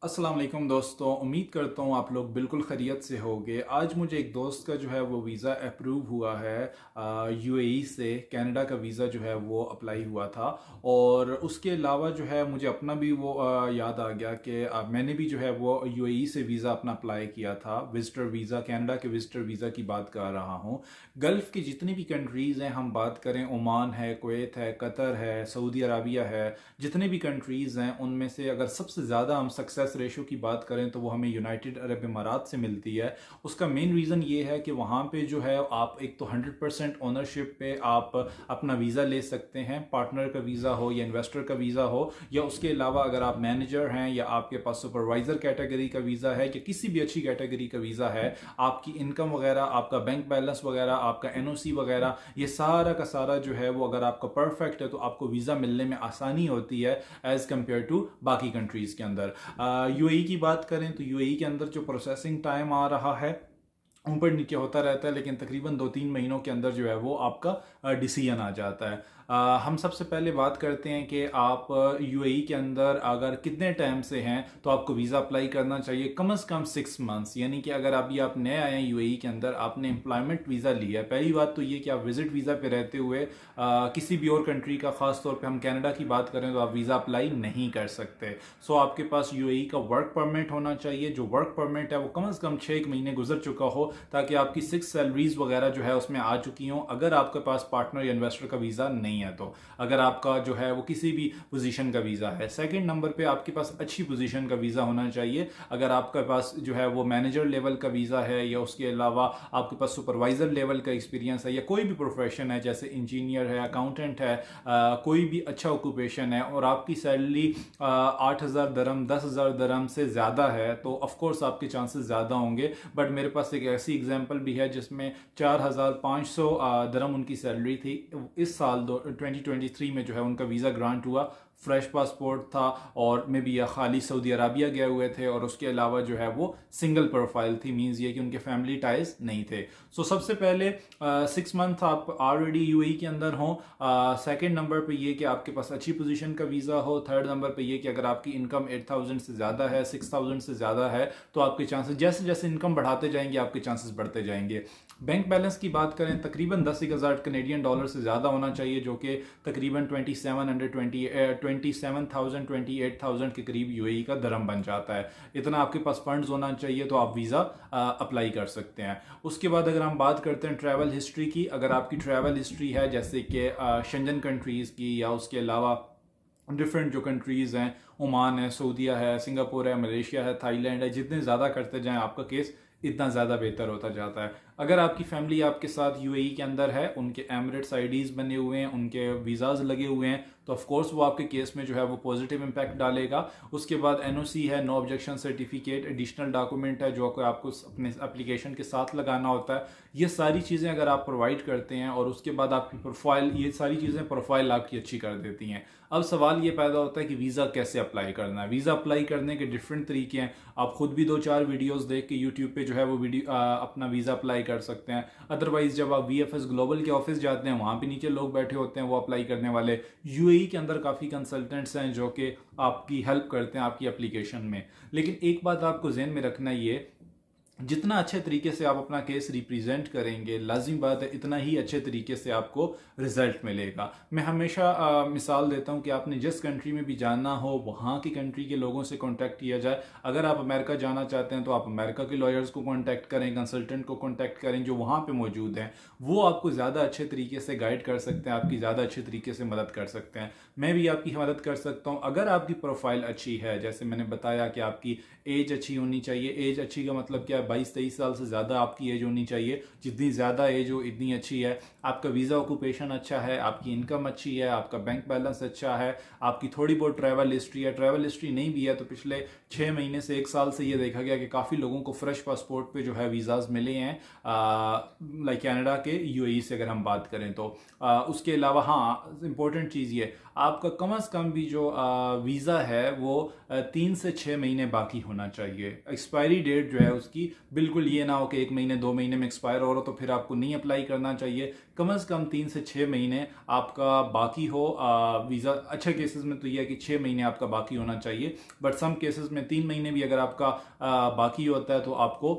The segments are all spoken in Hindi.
अस्सलाम वालेकुम दोस्तों, उम्मीद करता हूँ आप लोग बिल्कुल खैरियत से होंगे। आज मुझे एक दोस्त का जो है वो वीज़ा अप्रूव हुआ है। यूएई से कनाडा का वीज़ा जो है वो अप्लाई हुआ था। और उसके अलावा जो है मुझे अपना भी वो याद आ गया कि मैंने भी जो है वो यूएई से वीज़ा अपना अप्लाई किया था। विजिटर वीज़ा, कनाडा के विजिटर वीज़ा की बात कर रहा हूँ। गल्फ़ की जितनी भी कंट्रीज़ हैं, हम बात करें ओमान है, कुवैत है, कतर है, सऊदी अरबिया है, जितने भी कंट्रीज़ हैं उनमें से अगर सबसे ज़्यादा हम सक्सेस रेशो की बात करें तो वो हमें यूनाइटेड अरब इमारात से मिलती है। उसका मेन रीज़न ये है कि वहाँ पे जो है आप एक तो 100% ओनरशिप पे आप अपना वीज़ा ले सकते हैं, पार्टनर का वीज़ा हो या इन्वेस्टर का वीज़ा हो, या उसके अलावा अगर आप मैनेजर हैं या आपके पास सुपरवाइज़र कैटेगरी का वीज़ा है या किसी भी अच्छी कैटेगरी का वीज़ा है, आपकी इनकम वगैरह, आपका बैंक बैलेंस वगैरह, आपका एनओसी वगैरह, ये सारा का सारा जो है वो अगर आपका परफेक्ट है तो आपको वीज़ा मिलने में आसानी होती है एज़ कम्पेयर टू बाकी कंट्रीज़ के अंदर। यूएई की बात करें तो यूएई के अंदर जो प्रोसेसिंग टाइम आ रहा है ऊपर नीचे होता रहता है, लेकिन तकरीबन 2-3 महीनों के अंदर जो है वो आपका डिसीजन आ जाता है। हम सबसे पहले बात करते हैं कि आप यूएई के अंदर अगर कितने टाइम से हैं तो आपको वीज़ा अप्लाई करना चाहिए। कम से कम 6 मंथ्स, यानी कि अगर अभी आप नए आए हैं यूएई के अंदर, आपने एम्प्लॉयमेंट वीज़ा लिया है। पहली बात तो ये कि आप विजिट वीज़ा पे रहते हुए किसी भी और कंट्री का, ख़ास तौर पे हम कनाडा की बात करें तो आप वीज़ा अप्लाई नहीं कर सकते। सो आपके पास यूएई का वर्क परमिट होना चाहिए। जो वर्क परमिट है वो कम से कम 6 महीने गुजर चुका हो, ताकि आपकी 6 सैलरीज वगैरह जो है उसमें आ चुकी हों। अगर आपके पास पार्टनर या इन्वेस्टर का वीज़ा नहीं है तो, अगर आपका जो है वो किसी भी पोजीशन का वीज़ा है। सेकंड नंबर पे आपके पास अच्छी पोजीशन का वीज़ा होना चाहिए। अगर आपके पास जो है वो मैनेजर लेवल का वीज़ा है या उसके अलावा आपके पास सुपरवाइज़र लेवल का एक्सपीरियंस है, या कोई भी प्रोफेशन है जैसे इंजीनियर है, अकाउंटेंट है, कोई भी अच्छा ऑक्यूपेशन है और आपकी सैलरी 8,000 दरम 10,000 दरम से ज़्यादा है, तो ऑफकोर्स आपके चांसेस ज़्यादा होंगे। बट मेरे पास एक ऐसी एग्जांपल भी है जिसमें 4,500 दरम उनकी सैलरी थी। इस साल 2023 में जो है उनका वीज़ा ग्रांट हुआ, फ्रेश पासपोर्ट था और मे बी या खाली सऊदी अरबिया गए हुए थे, और उसके अलावा जो है वो सिंगल प्रोफाइल थी। मींस ये कि उनके फैमिली टाइज नहीं थे। सो सबसे पहले 6 मंथ आप ऑलरेडी यूएई के अंदर हों। सेकेंड नंबर पे ये कि आपके पास अच्छी पोजीशन का वीज़ा हो। थर्ड नंबर पे ये कि अगर आपकी इनकम 8,000 से ज़्यादा है, 6,000 से ज़्यादा है, तो आपके चांसेस, जैसे जैसे इनकम बढ़ाते जाएंगे आपके चांसेस बढ़ते जाएंगे। बैंक बैलेंस की बात करें तकरीबन 10,000 कनेडियन डॉलर से ज़्यादा होना चाहिए, जो कि तकरीबन 27,000 के करीब यूएई का दरम बन जाता है। इतना आपके पास फंड्स होना चाहिए तो आप वीज़ा अप्लाई कर सकते हैं। उसके बाद अगर हम बात करते हैं ट्रैवल हिस्ट्री की, अगर आपकी ट्रैवल हिस्ट्री है जैसे कि शेंजन कंट्रीज़ की, या उसके अलावा डिफरेंट जो कंट्रीज़ हैं, ओमान है, सऊदीया है, सिंगापुर है, मलेशिया है, थाईलैंड है, जितने ज़्यादा करते जाएं आपका केस इतना ज़्यादा बेहतर होता जाता है। अगर आपकी फैमिली आपके साथ यूएई के अंदर है, उनके एमिरेट्स आईडीज़ बने हुए हैं, उनके वीज़ाज़ लगे हुए हैं, तो ऑफ कोर्स वो आपके केस में जो है वो पॉजिटिव इम्पैक्ट डालेगा। उसके बाद एनओसी है, no objection certificate, additional document है जो कि आपको अपने एप्लीकेशन के साथ लगाना होता है। ये सारी चीज़ें अगर आप प्रोवाइड करते हैं और उसके बाद आपकी प्रोफाइल, ये सारी चीज़ें प्रोफाइल आपकी अच्छी कर देती हैं। अब सवाल ये पैदा होता है कि वीज़ा कैसे अप्लाई करना है। वीज़ा अप्लाई करने के डिफरेंट तरीके हैं। आप खुद भी 2-4 वीडियोस देख के यूट्यूब पे जो है वो वीडियो अपना वीज़ा अप्लाई कर सकते हैं। अदरवाइज जब आप वीएफएस ग्लोबल के ऑफिस जाते हैं, वहाँ पे नीचे लोग बैठे होते हैं वो अप्लाई करने वाले। यूएई के अंदर काफ़ी कंसल्टेंट्स हैं जो कि आपकी हेल्प करते हैं आपकी एप्लीकेशन में। लेकिन एक बात आपको जहन में रखना, ये जितना अच्छे तरीके से आप अपना केस रिप्रेजेंट करेंगे, लाजिम बात है इतना ही अच्छे तरीके से आपको रिजल्ट मिलेगा। मैं हमेशा मिसाल देता हूं कि आपने जिस कंट्री में भी जाना हो, वहाँ की कंट्री के लोगों से कांटेक्ट किया जाए। अगर आप अमेरिका जाना चाहते हैं तो आप अमेरिका के लॉयर्स को कांटेक्ट करें, कंसल्टेंट को कांटेक्ट करें जो वहाँ पे मौजूद हैं। वो आपको ज़्यादा अच्छे तरीके से गाइड कर सकते हैं, आपकी ज़्यादा अच्छे तरीके से मदद कर सकते हैं। मैं भी आपकी मदद कर सकता हूँ अगर आपकी प्रोफाइल अच्छी है। जैसे मैंने बताया कि आपकी एज अच्छी होनी चाहिए। एज अच्छी का मतलब क्या है? 22-23 साल से ज़्यादा आपकी एज होनी चाहिए। जितनी ज़्यादा एज हो इतनी अच्छी है। आपका वीज़ा ऑक्यूपेशन अच्छा है, आपकी इनकम अच्छी है, आपका बैंक बैलेंस अच्छा है, आपकी थोड़ी बहुत ट्रैवल हिस्ट्री है। ट्रैवल हिस्ट्री नहीं भी है तो पिछले 6 महीने से 1 साल से ये देखा गया कि काफ़ी लोगों को फ्रेश पासपोर्ट पे जो है वीज़ाज़ मिले हैं, लाइक कनाडा के यूएई से अगर हम बात करें तो। उसके अलावा हाँ, इम्पोर्टेंट चीज़ ये, आपका कम से कम भी जो वीज़ा है वो 3 से 6 महीने बाकी होना चाहिए। एक्सपायरी डेट जो है उसकी, बिल्कुल ये ना हो कि 1 महीने 2 महीने में एक्सपायर हो रहा तो फिर आपको नहीं अप्लाई करना चाहिए। कम से कम 3 से 6 महीने आपका बाकी हो वीज़ा। अच्छे केसेस में तो यह है कि 6 महीने आपका बाकी होना चाहिए, बट सम केसेस में 3 महीने भी अगर आपका बाकी होता है तो आपको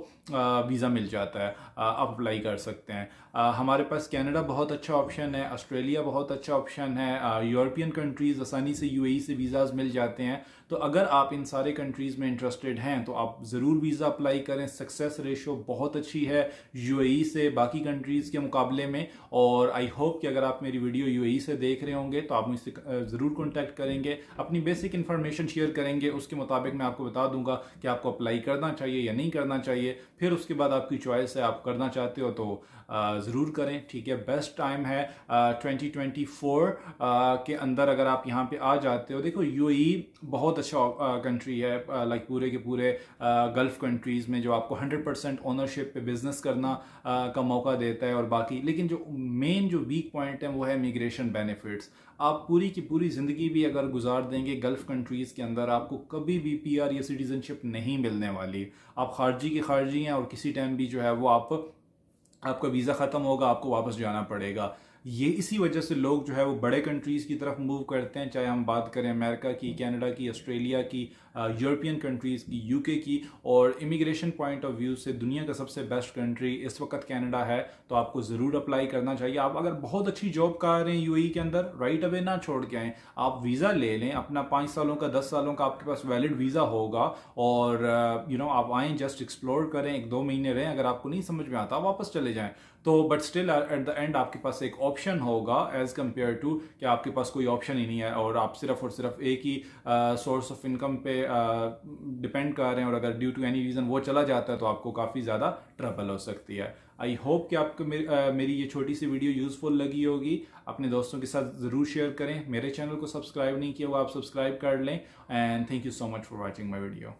वीज़ा मिल जाता है, आप अप्लाई कर सकते हैं। हमारे पास कनाडा बहुत अच्छा ऑप्शन है, ऑस्ट्रेलिया बहुत अच्छा ऑप्शन है, यूरोपियन कंट्रीज़ आसानी से यूएई से वीज़ाज़ मिल जाते हैं। तो अगर आप इन सारे कंट्रीज़ में इंटरेस्टेड हैं तो आप ज़रूर वीज़ा अप्लाई करें। सक्सेस रेशो बहुत अच्छी है यूएई से बाकी कंट्रीज़ के मुकाबले में, और आई होप कि अगर आप मेरी वीडियो यूएई से देख रहे होंगे तो आप मुझसे ज़रूर कॉन्टैक्ट करेंगे, अपनी बेसिक इन्फॉर्मेशन शेयर करेंगे, उसके मुताबिक मैं आपको बता दूंगा कि आपको अप्लाई करना चाहिए या नहीं करना चाहिए। फिर उसके बाद आपकी चॉइस है, आप करना चाहते हो तो ज़रूर करें, ठीक है। बेस्ट टाइम है 2024 के अंदर अगर आप यहाँ पे आ जाते हो। देखो यूएई बहुत अच्छा कंट्री है, लाइक पूरे के पूरे गल्फ़ कंट्रीज़ में जो आपको 100% ओनरशिप पे बिज़नेस करना का मौका देता है और बाकी। लेकिन जो मेन जो वीक पॉइंट है वो है इमिग्रेशन बेनिफिट्स। आप पूरी की पूरी ज़िंदगी भी अगर गुजार देंगे गल्फ़ कंट्रीज़ के अंदर, आपको कभी भी पीआर या सिटीज़नशिप नहीं मिलने वाली। आप खारजी के खारजी हैं और किसी टाइम भी जो है वो आपका वीज़ा ख़त्म होगा, आपको वापस जाना पड़ेगा। ये इसी वजह से लोग जो है वो बड़े कंट्रीज़ की तरफ मूव करते हैं, चाहे हम बात करें अमेरिका की, कनाडा की, ऑस्ट्रेलिया की, यूरोपियन कंट्रीज़ की, यूके की। और इमिग्रेशन पॉइंट ऑफ व्यू से दुनिया का सबसे बेस्ट कंट्री इस वक्त कनाडा है, तो आपको ज़रूर अप्लाई करना चाहिए। आप अगर बहुत अच्छी जॉब कर रहे हैं यूएई के अंदर, राइट अवे ना छोड़ के आएँ, आप वीज़ा ले लें अपना 5 सालों का 10 सालों का आपके पास वैलिड वीज़ा होगा, और आप आएँ, जस्ट एक्सप्लोर करें, 1-2 महीने रहें, अगर आपको नहीं समझ में आता वापस चले जाएँ। तो but still at the end आपके पास एक ऑप्शन होगा एज कम्पेयर टू कि आपके पास कोई ऑप्शन ही नहीं है और आप सिर्फ और सिर्फ एक ही सोर्स ऑफ इनकम पे डिपेंड कर रहे हैं, और अगर ड्यू टू एनी रीज़न वो चला जाता है तो आपको काफ़ी ज़्यादा ट्रबल हो सकती है। आई होप कि आपको मेरी ये छोटी सी वीडियो यूज़फुल लगी होगी। अपने दोस्तों के साथ ज़रूर शेयर करें। मेरे चैनल को सब्सक्राइब नहीं किया वो आप सब्सक्राइब कर लें। And thank you so much for watching my video.